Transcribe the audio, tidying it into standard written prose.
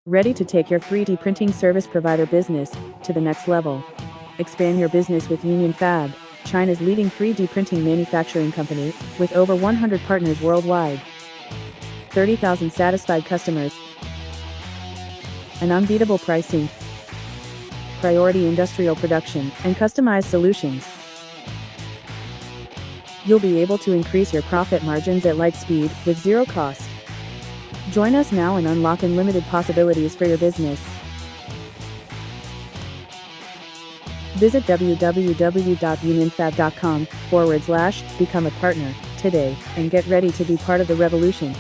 Ready to take your 3D printing service provider business to the next level? Expand your business with UnionFab, China's leading 3D printing manufacturing company, with over 100 partners worldwide, 30,000 satisfied customers, and unbeatable pricing, priority industrial production, and customized solutions. You'll be able to increase your profit margins at light speed with zero cost. Join us now and unlock unlimited possibilities for your business. Visit www.unionfab.com/become a partner today and get ready to be part of the revolution.